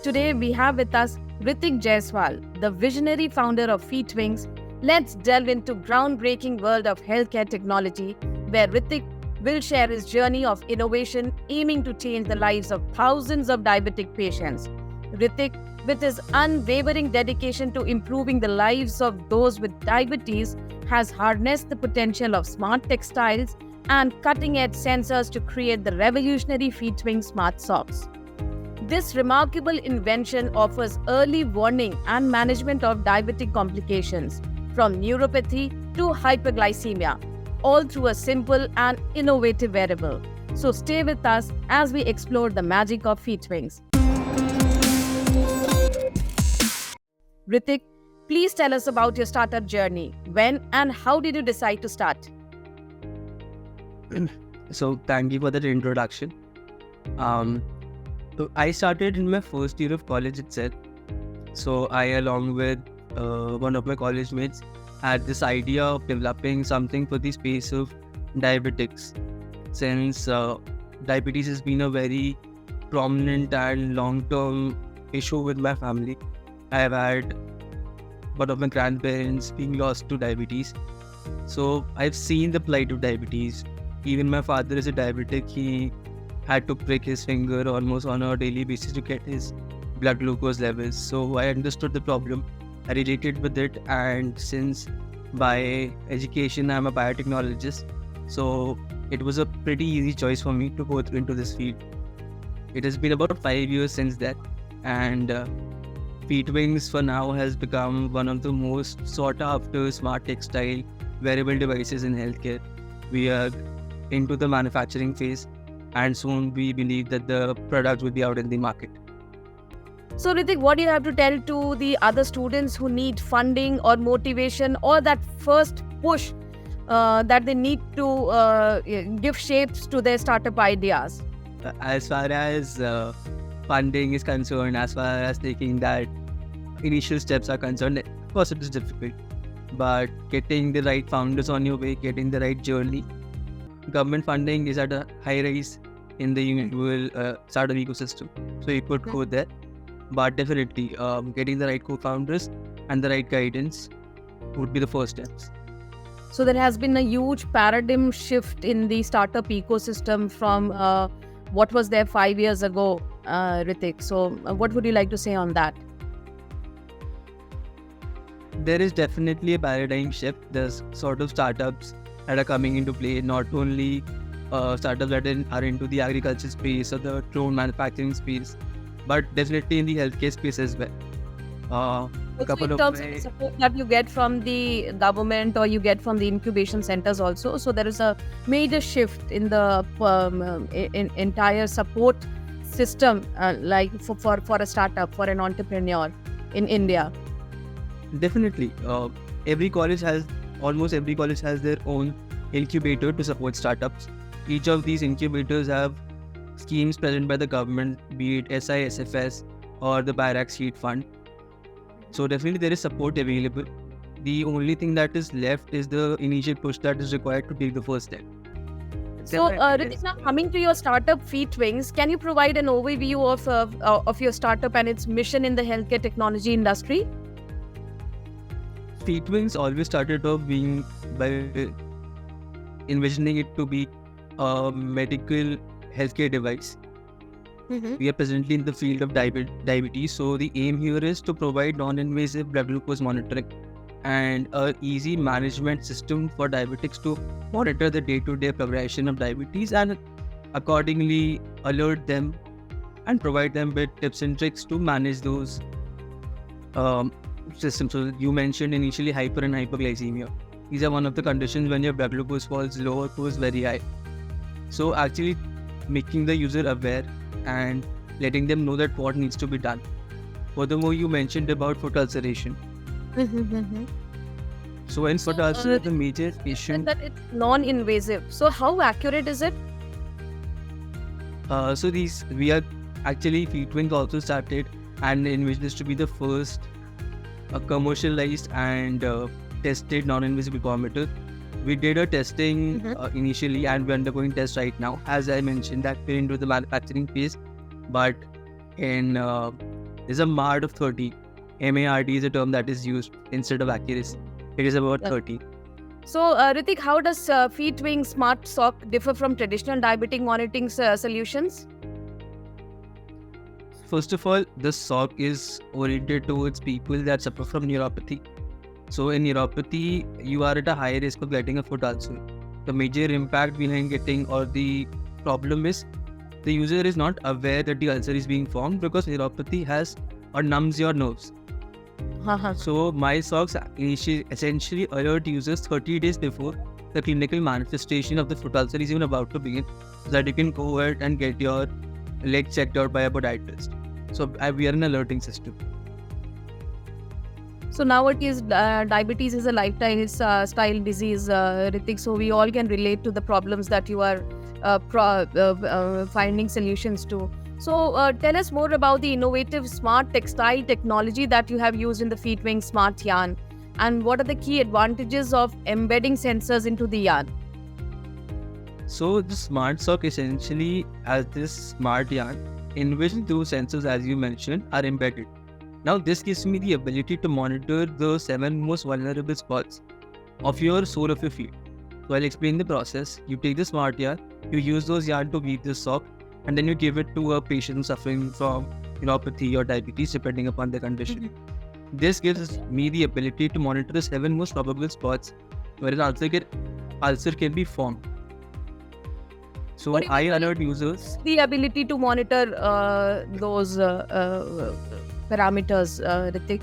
Today we have with us Ritik Jaiswal, the visionary founder of FeetWings. Let's delve into groundbreaking world of healthcare technology, where Ritik will share his journey of innovation aiming to change the lives of thousands of diabetic patients. Ritik, with his unwavering dedication to improving the lives of those with diabetes, has harnessed the potential of smart textiles and cutting-edge sensors to create the revolutionary FeetWing smart socks. This remarkable invention offers early warning and management of diabetic complications, from neuropathy to hyperglycemia, all through a simple and innovative wearable. So stay with us as we explore the magic of FeetWings. Ritik, please tell us about your startup journey. When and how did you decide to start? So thank you for that introduction. So I started in my first year of college itself. So I, along with one of my college mates, had this idea of developing something for the space of diabetics. Since diabetes has been a very prominent and long-term issue with my family, I have had one of my grandparents being lost to diabetes. So I've seen the plight of diabetes. Even my father is a diabetic. He had to prick his finger almost on a daily basis to get his blood glucose levels. So I understood the problem. I related with it, and since by education I'm a biotechnologist, so it was a pretty easy choice for me to go into this field. It has been about 5 years since that, and FeetWings for now has become one of the most sought after smart textile wearable devices in healthcare. We are into the manufacturing phase, and soon we believe that the product will be out in the market. So, Ritik, what do you have to tell to the other students who need funding or motivation or that first push that they need to give shapes to their startup ideas? As far as funding is concerned, as far as taking that initial steps are concerned, of course it is difficult. But getting the right founders on your way, getting the right journey, government funding is at a high rise in the usual startup ecosystem. So you could go there. But definitely, getting the right co-founders and the right guidance would be the first steps. So there has been a huge paradigm shift in the startup ecosystem from what was there 5 years ago, Ritik. So what would you like to say on that? There is definitely a paradigm shift. There's sort of startups that are coming into play, not only startups that are into the agriculture space or the drone manufacturing space, but definitely in the healthcare space as well. In terms of the support that you get from the government or you get from the incubation centers also. So there is a major shift in the entire support system, like for a startup, for an entrepreneur in India. Definitely. Almost every college has their own incubator to support startups. Each of these incubators have schemes present by the government, be it SISFS or the BIRAC Seed Fund. So definitely there is support available. The only thing that is left is the initial push that is required to take the first step. So, Ritik, now coming to your startup FeetWings, can you provide an overview of your startup and its mission in the healthcare technology industry? FeetWings always started off being by envisioning it to be a medical healthcare device. We are presently in the field of diabetes, so the aim here is to provide non-invasive blood glucose monitoring and an easy management system for diabetics to monitor the day-to-day progression of diabetes and accordingly alert them and provide them with tips and tricks to manage those systems. So you mentioned initially hyper and hyperglycemia. These are one of the conditions when your blood glucose falls low or goes very high. So actually making the user aware and letting them know that what needs to be done. Furthermore, you mentioned about foot ulceration. So in foot ulcer, the major issue that it's non-invasive. So how accurate is it? So we are actually FeetWings also started and envisioned this to be the first commercialized and tested non-invasive glucometer. We did a testing initially and we're undergoing tests right now. As I mentioned that we're into the manufacturing phase, but in There's a MARD of 30. MARD is a term that is used instead of accuracy. It is about Yeah. 30. So, Ritik, how does FeetWing Smart Sock differ from traditional diabetic monitoring solutions? First of all, the sock is oriented towards people that suffer from neuropathy. So in neuropathy, you are at a high risk of getting a foot ulcer. The major impact behind getting, or the problem is, the user is not aware that the ulcer is being formed because neuropathy has or numbs your nerves. So my socks essentially alert users 30 days before the clinical manifestation of the foot ulcer is even about to begin, so that you can go ahead and get your leg checked out by a podiatrist. So we are an alerting system. So nowadays, diabetes is a lifestyle style disease, Ritik. So we all can relate to the problems that you are finding solutions to. So tell us more about the innovative smart textile technology that you have used in the FeetWing Smart Yarn, and what are the key advantages of embedding sensors into the yarn? So the smart sock essentially as this smart yarn in which those sensors, as you mentioned, are embedded. Now this gives me the ability to monitor the 7 most vulnerable spots of your sole of your feet. So I'll explain the process. You take the smart yarn, you use those yarn to weave the sock, and then you give it to a patient suffering from neuropathy or diabetes, depending upon the condition. This gives me the ability to monitor the 7 most probable spots where an ulcer can be formed. So What do you I mean? alert users. The ability to monitor those parameters, Ritik.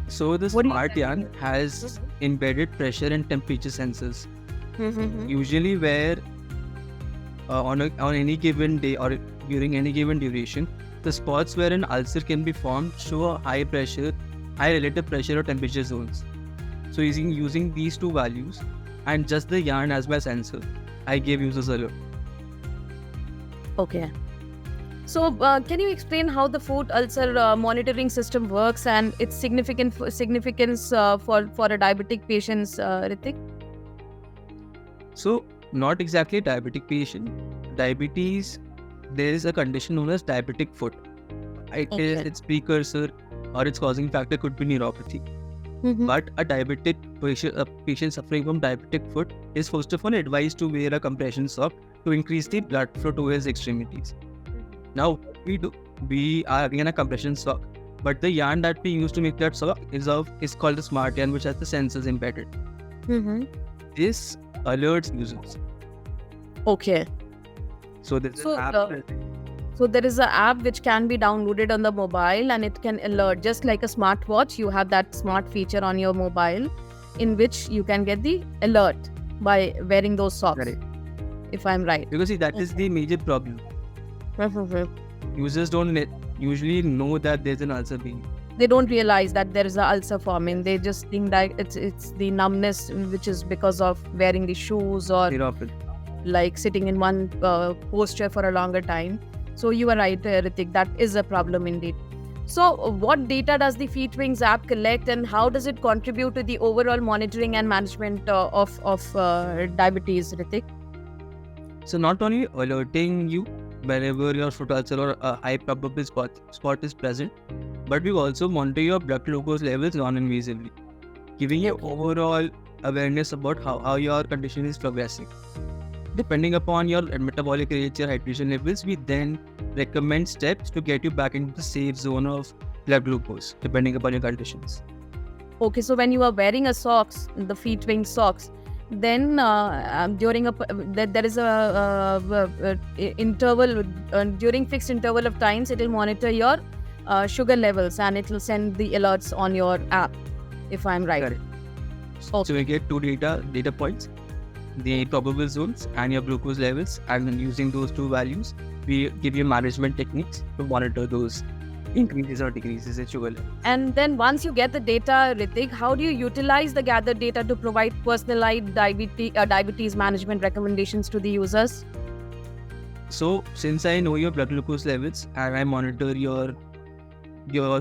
So the What do you smart mean? yarn has embedded pressure and temperature sensors. Usually where on any given day or during any given duration, the spots where an ulcer can be formed show a high relative pressure or temperature zones. So using these two values and just the yarn as my sensor, I give users alert. Okay. So, can you explain how the foot ulcer monitoring system works and its significance for a diabetic patients, Ritik? So not exactly a diabetic patient. Diabetes, there is a condition known as diabetic foot. Okay. Its precursor or its causing factor could be neuropathy. But a diabetic patient suffering from diabetic foot is first of all advised to wear a compression sock to increase the blood flow to his extremities. Now what we do, we are again a compression sock, but the yarn that we use to make that sock is called the smart yarn, which has the sensors embedded. This alerts users. Okay. So there's So, an app. So there is an app which can be downloaded on the mobile, and it can alert, just like a smartwatch. You have that smart feature on your mobile in which you can get the alert by wearing those socks, Correct. if I'm right. Because see, that is the major problem. Users don't usually know that there's an ulcer being. They don't realize that there is an ulcer forming. They just think that it's the numbness, which is because of wearing the shoes or Neuropathy. like sitting in one posture for a longer time. So you are right, Ritik, that is a problem indeed. So what data does the FeetWings app collect, and how does it contribute to the overall monitoring and management of diabetes, Ritik? So not only alerting you whenever your foot ulcer or a high probable spot is present, but we also monitor your blood glucose levels non-invasively, giving you overall awareness about how your condition is progressing. Depending upon your metabolic rates, your hydration levels, we then recommend steps to get you back into the safe zone of blood glucose, depending upon your conditions. Okay, so when you are wearing a socks, the FeetWing socks, then during there is a interval during fixed interval of times, it will monitor your sugar levels and it will send the alerts on your app, if I'm right. Correct. Okay. So we get two data points, the probable zones and your glucose levels, and then using those two values, we give you management techniques to monitor those increases or decreases in sugar level. And then once you get the data, Ritik, how do you utilize the gathered data to provide personalized diabetes management recommendations to the users? So since I know your blood glucose levels and I monitor your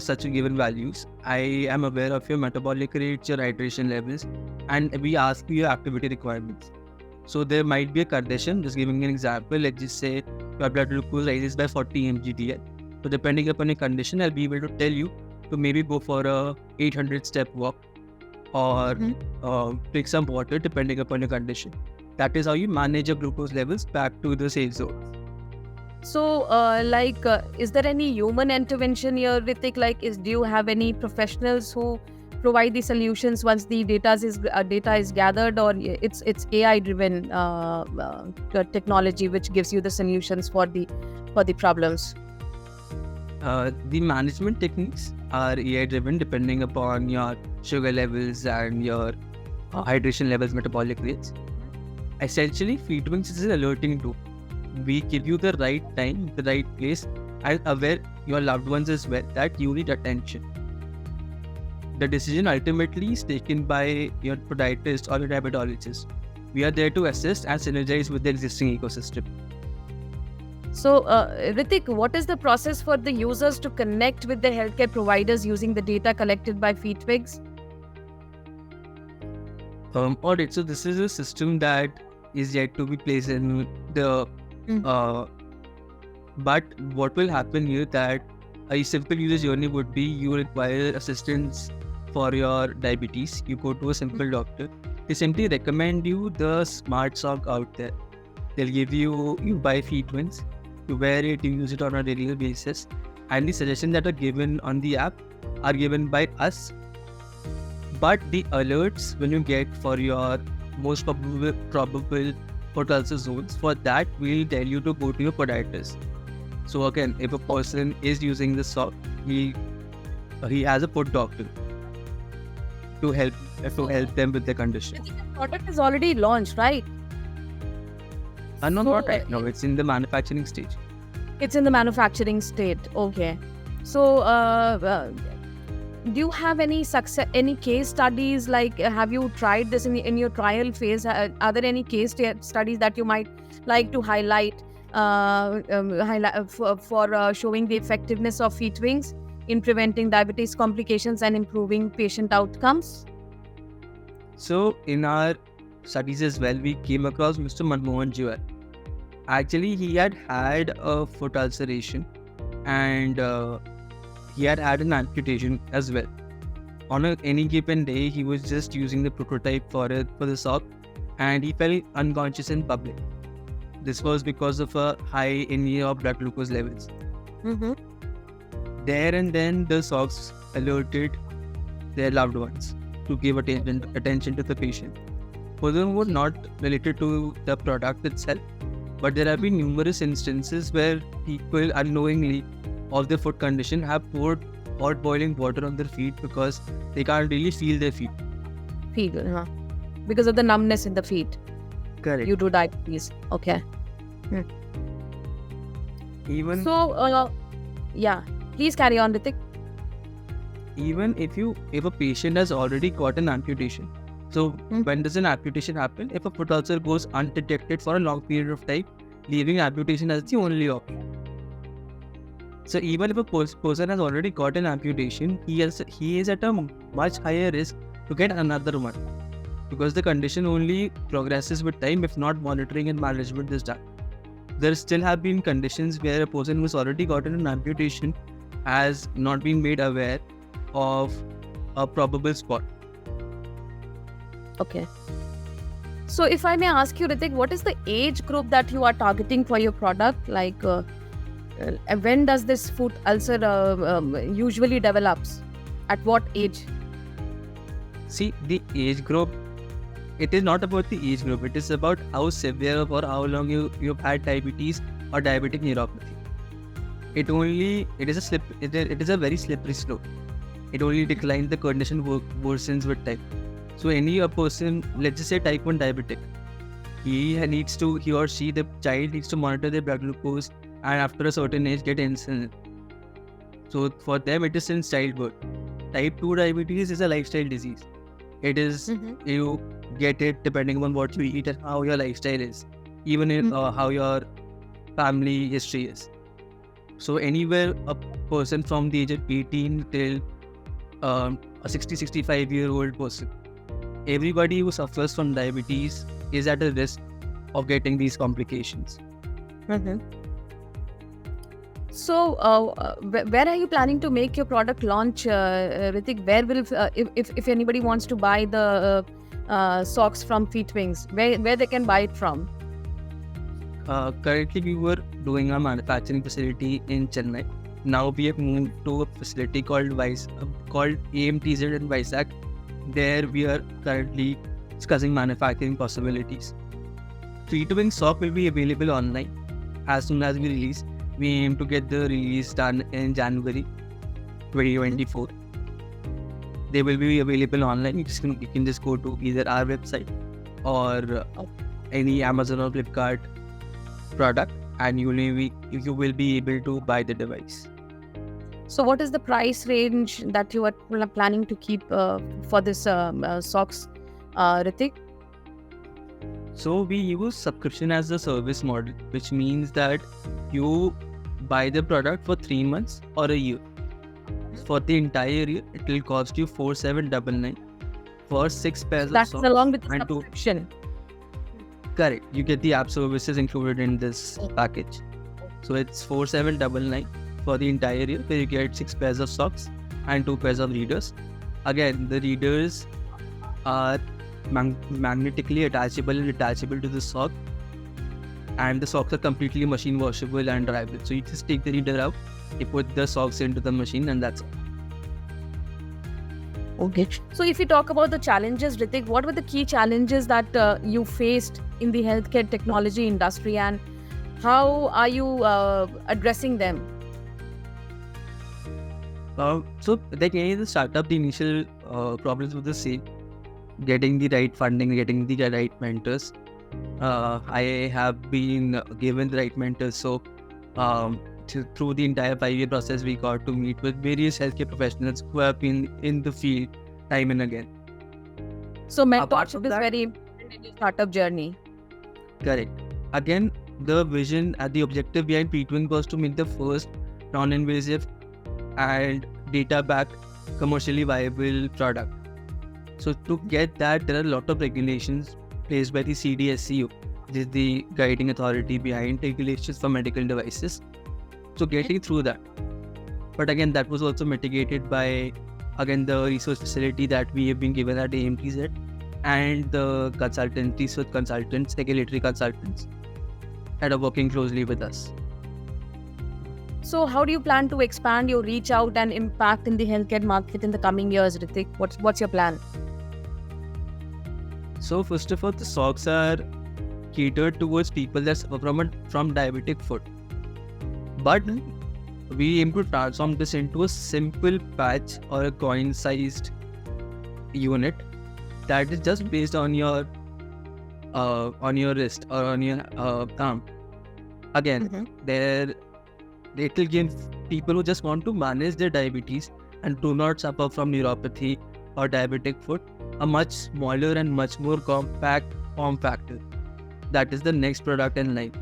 such a given values, I am aware of your metabolic rates, your hydration levels, and we ask you your activity requirements. So there might be a condition, just giving an example, let's just say your blood glucose rises by 40 mgdl. So depending upon your condition, I'll be able to tell you to maybe go for a 800 step walk or drink some water depending upon your condition. That is how you manage your glucose levels back to the safe zone. So, is there any human intervention here, Ritik? Do you have any professionals who provide the solutions once the data is gathered, or it's AI driven technology which gives you the solutions for the problems? The management techniques are AI driven depending upon your sugar levels and your hydration levels, metabolic rates. Essentially, FeedWings is an alerting tool. We give you the right time, the right place, and aware your loved ones as well that you need attention. The decision ultimately is taken by your podiatrist or your diabetologist. We are there to assist and synergize with the existing ecosystem. So, Ritik, what is the process for the users to connect with the healthcare providers using the data collected by FeedWings? Alright, so this is a system that is yet to be placed in the but what will happen here that a simple user journey would be you require assistance for your diabetes. You go to a simple doctor. They simply recommend you the smart sock out there. They'll give you buy FeedWings, you wear it, you use it on a regular basis, and the suggestions that are given on the app are given by us. But the alerts when you get for your most probable foot ulcer zones, for that we'll tell you to go to your podiatrist. So again, if a person is using the sock, he has a foot doctor to help them with their condition. I think the product is already launched, right? No, not right now. It's in the manufacturing stage. It's in the manufacturing state. Okay. So, do you have any case studies? Have you tried this in your trial phase? Are there any case studies that you might like to highlight for showing the effectiveness of FeedWings in preventing diabetes complications and improving patient outcomes? So, in our studies as well, we came across Mr. Manmohan Jewel. Actually, he had a foot ulceration and he had an amputation as well. On any given day, he was just using the prototype for the sock, and he fell unconscious in public. This was because of a high in your blood glucose levels. There and then, the socks alerted their loved ones to give attention to the patient. Furthermore, not related to the product itself, but there have been numerous instances where people unknowingly of their foot condition have poured hot boiling water on their feet because they can't really feel their feet. Because of the numbness in the feet. Correct. Due to diabetes. Okay. Even so, please carry on, Ritik. Even if a patient has already got an amputation, so when does an amputation happen? If a foot ulcer goes undetected for a long period of time, leaving amputation as the only option. So even if a person has already got an amputation, he is at a much higher risk to get another one, because the condition only progresses with time if not monitoring and management is done. There still have been conditions where a person who's already gotten an amputation has not been made aware of a probable spot. Okay. So if I may ask you, Ritik, what is the age group that you are targeting for your product? When does this foot ulcer usually develops? At what age? See, the age group, it is not about the age group. It is about how severe or how long you've had diabetes or diabetic neuropathy. It is a very slippery slope. It only declines, the condition worsens with time. So a person, let's just say type 1 diabetic, the child needs to monitor their blood glucose and after a certain age get insulin. So for them it is since childhood. Type 2 diabetes is a lifestyle disease. It is, you get it depending on what you eat and how your lifestyle is, even how your family history is. So anywhere a person from the age of 18 till a 60-65-year-old person, everybody who suffers from diabetes is at a risk of getting these complications. So, where are you planning to make your product launch, Ritik? Where will, if anybody wants to buy the socks from Feet Wings, where they can buy it from? Currently, we were doing a manufacturing facility in Chennai. Now we have moved to a facility called AMTZ in Vizag. There we are currently discussing manufacturing possibilities. Feet Wings sock will be available online as soon as we release. We aim to get the release done in January 2024. They will be available online. You can just go to either our website or any Amazon or Flipkart product, and you will be able to buy the device. So, what is the price range that you are planning to keep for this socks, Ritik? So we use subscription as a service model, which means that you buy the product for 3 months or a year. For the entire year, it will cost you 4799 for 6 pairs of That's socks. along with the and subscription. Correct. You get the app services included in this package. So it's 4799 for the entire year, where you get 6 pairs of socks and 2 pairs of readers. Again, the readers are magnetically attachable and detachable to the sock, and the socks are completely machine washable and dryable. So you just take the reader out, you put the socks into the machine, and that's it. Okay. So, if you talk about the challenges, Ritik, what were the key challenges that you faced in the healthcare technology industry, and how are you addressing them? So like any other startup, the initial problems were the same: getting the right funding, getting the right mentors. I have been given the right mentors, so through the entire 5-year process, we got to meet with various healthcare professionals who have been in the field time and again. So, Apart mentorship from is that, very important in your startup journey. correct. Again, the vision and the objective behind P-Twin was to make the first non-invasive and data-backed commercially viable product. So to get that, there are a lot of regulations placed by the CDSCO, which is the guiding authority behind regulations for medical devices. So getting through that. But again, that was also mitigated by, again, the research facility that we have been given at AMTZ and the consultancies with consultants, regulatory consultants that are working closely with us. So, how do you plan to expand your reach out and impact in the healthcare market in the coming years, Ritik? What's your plan? So first of all, the socks are catered towards people that suffer from diabetic foot. But we aim to transform this into a simple patch or a coin-sized unit that is just based on your wrist or on your arm. Again, it will give people who just want to manage their diabetes and do not suffer from neuropathy or diabetic foot a much smaller and much more compact form factor. That is the next product in line.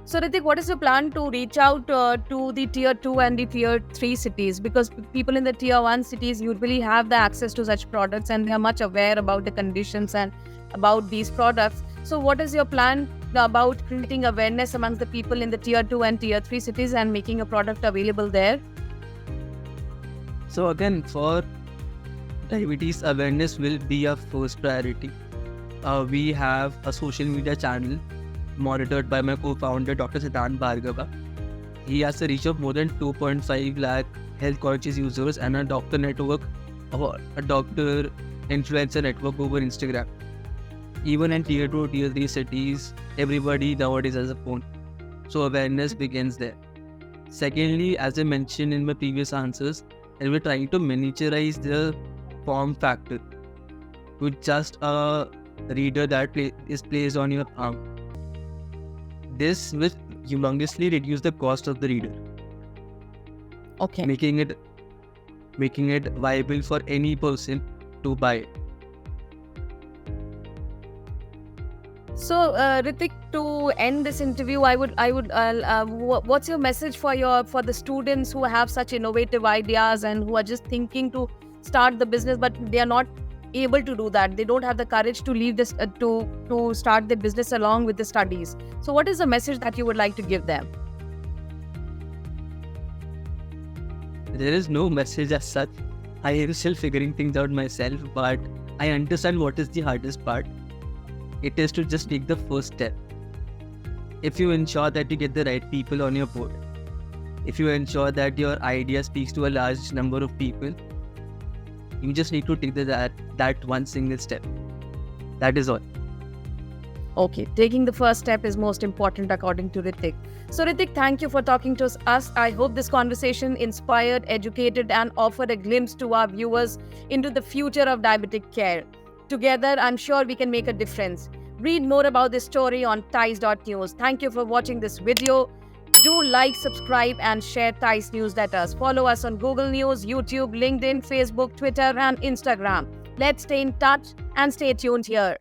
So, Ritik, what is your plan to reach out to the tier 2 and the tier 3 cities? Because people in the tier 1 cities usually have the access to such products and they are much aware about the conditions and about these products. So, what is your plan about creating awareness amongst the people in the tier 2 and tier 3 cities and making a product available there? So again, for diabetes, awareness will be our first priority. We have a social media channel monitored by my co-founder, Dr. Siddhant Bhargava. He has a reach of more than 2.5 lakh health conscious users and a doctor influencer network over Instagram. Even in tier 2, tier 3 cities, everybody nowadays has a phone. So awareness begins there. Secondly, as I mentioned in my previous answers, and we're trying to miniaturize the form factor with just a reader that is placed on your arm. This will humongously reduce the cost of the reader, Okay. making it viable for any person to buy it. So, Ritik, to end this interview, what's your message for the students who have such innovative ideas and who are just thinking to start the business, but they are not able to do that? They don't have the courage to leave this to start the business along with the studies. So, what is the message that you would like to give them? There is no message as such. I am still figuring things out myself, but I understand what is the hardest part. It is to just take the first step. If you ensure that you get the right people on your board, if you ensure that your idea speaks to a large number of people, you just need to take that one single step. That is all. Okay, taking the first step is most important according to Ritik. So Ritik, thank you for talking to us. I hope this conversation inspired, educated and offered a glimpse to our viewers into the future of diabetic care. Together, I'm sure we can make a difference. Read more about this story on TICE.news. Thank you for watching this video. Do like, subscribe and share TICE newsletters. Follow us on Google News, YouTube, LinkedIn, Facebook, Twitter and Instagram. Let's stay in touch and stay tuned here.